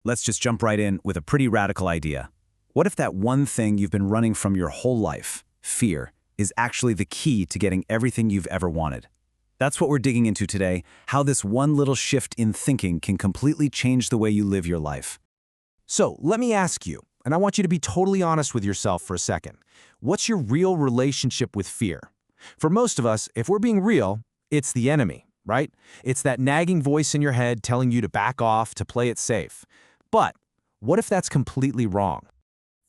Let's just jump right in with a pretty radical idea. What if that one thing you've been running from your whole life, fear, is actually the key to getting everything you've ever wanted? That's what we're digging into today, how this one little shift in thinking can completely change the way you live your life. So let me ask you, and I want you to be totally honest with yourself for a second. What's your real relationship with fear? For most of us, if we're being real, it's the enemy, right? It's that nagging voice in your head telling you to back off, to play it safe. But what if that's completely wrong?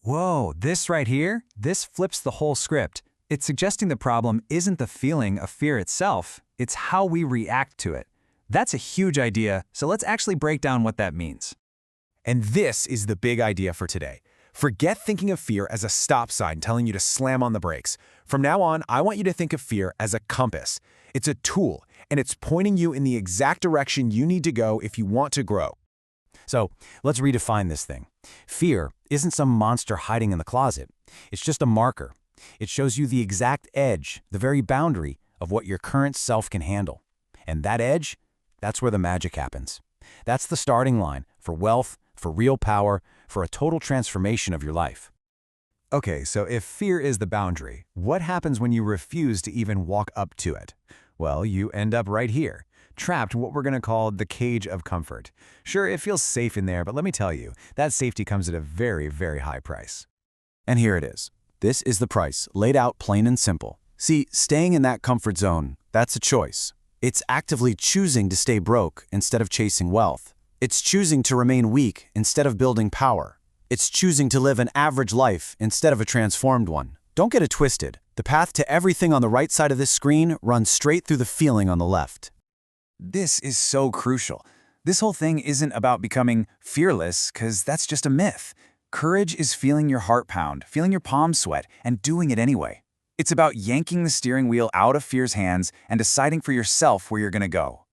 Whoa, this right here, this flips the whole script. It's suggesting the problem isn't the feeling of fear itself, it's how we react to it. That's a huge idea, so let's actually break down what that means. And this is the big idea for today. Forget thinking of fear as a stop sign telling you to slam on the brakes. From now on, I want you to think of fear as a compass. It's a tool, and it's pointing you in the exact direction you need to go if you want to grow. So let's redefine this thing. Fear isn't some monster hiding in the closet. It's just a marker. It shows you the exact edge, the very boundary of what your current self can handle. And that edge, that's where the magic happens. That's the starting line for wealth, for real power, for a total transformation of your life. Okay, so if fear is the boundary, what happens when you refuse to even walk up to it? Well, you end up right here, trapped in what we're going to call the cage of comfort. Sure, it feels safe in there, but let me tell you, that safety comes at a very, very high price. And here it is. This is the price, laid out plain and simple. See, staying in that comfort zone, that's a choice. It's actively choosing to stay broke instead of chasing wealth. It's choosing to remain weak instead of building power. It's choosing to live an average life instead of a transformed one. Don't get it twisted. The path to everything on the right side of this screen runs straight through the feeling on the left. This is so crucial. This whole thing isn't about becoming fearless, because that's just a myth. Courage is feeling your heart pound, feeling your palms sweat, and doing it anyway. It's about yanking the steering wheel out of fear's hands and deciding for yourself where you're going to go.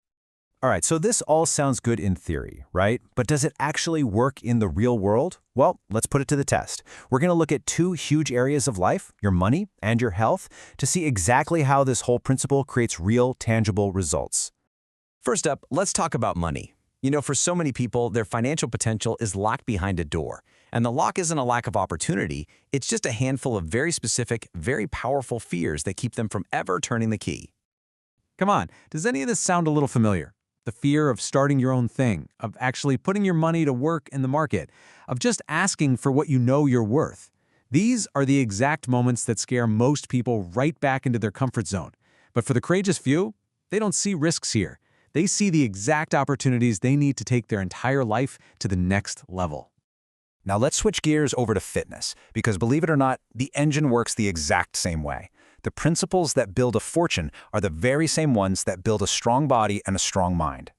All right, so this all sounds good in theory, right? But does it actually work in the real world? Well, let's put it to the test. We're going to look at two huge areas of life, your money and your health, to see exactly how this whole principle creates real, tangible results. First up, let's talk about money. You know, for so many people, their financial potential is locked behind a door. And the lock isn't a lack of opportunity, it's just a handful of very specific, very powerful fears that keep them from ever turning the key. Come on, does any of this sound a little familiar? The fear of starting your own thing, of actually putting your money to work in the market, of just asking for what you know you're worth. These are the exact moments that scare most people right back into their comfort zone. But for the courageous few, they don't see risks here. They see the exact opportunities they need to take their entire life to the next level. Now let's switch gears over to fitness, because believe it or not, the engine works the exact same way. The principles that build a fortune are the very same ones that build a strong body and a strong mind.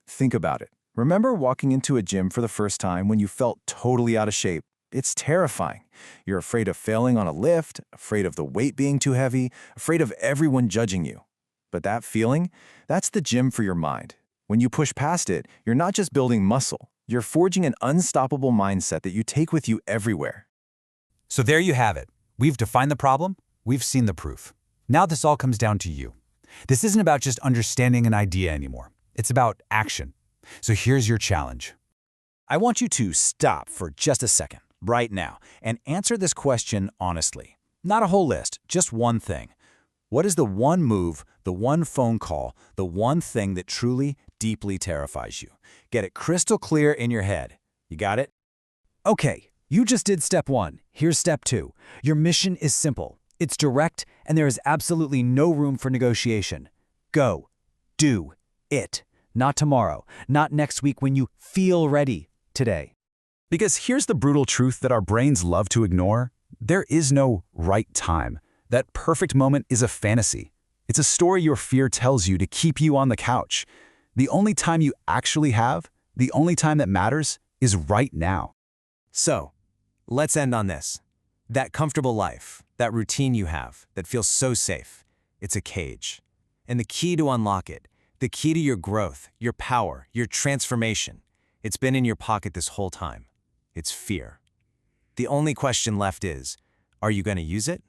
Think about it. Remember walking into a gym for the first time when you felt totally out of shape? It's terrifying. You're afraid of failing on a lift, afraid of the weight being too heavy, afraid of everyone judging you. But that feeling, that's the gym for your mind. When you push past it, you're not just building muscle. You're forging an unstoppable mindset that you take with you everywhere. So there you have it. We've defined the problem. We've seen the proof. Now this all comes down to you. This isn't about just understanding an idea anymore. It's about action. So here's your challenge. I want you to stop for just a second, right now, and answer this question honestly. Not a whole list, just one thing. What is the one move, the one phone call, the one thing that truly, deeply terrifies you? Get it crystal clear in your head. You got it? Okay, you just did step 1. Here's step 2. Your mission is simple. It's direct, and there is absolutely no room for negotiation. Go. Do it. Not tomorrow. Not next week when you feel ready. Today. Because here's the brutal truth that our brains love to ignore. There is no right time. That perfect moment is a fantasy. It's a story your fear tells you to keep you on the couch. The only time you actually have, the only time that matters, is right now. So, let's end on this. That comfortable life, that routine you have, that feels so safe, it's a cage. And the key to unlock it, the key to your growth, your power, your transformation, it's been in your pocket this whole time. It's fear. The only question left is, are you going to use it?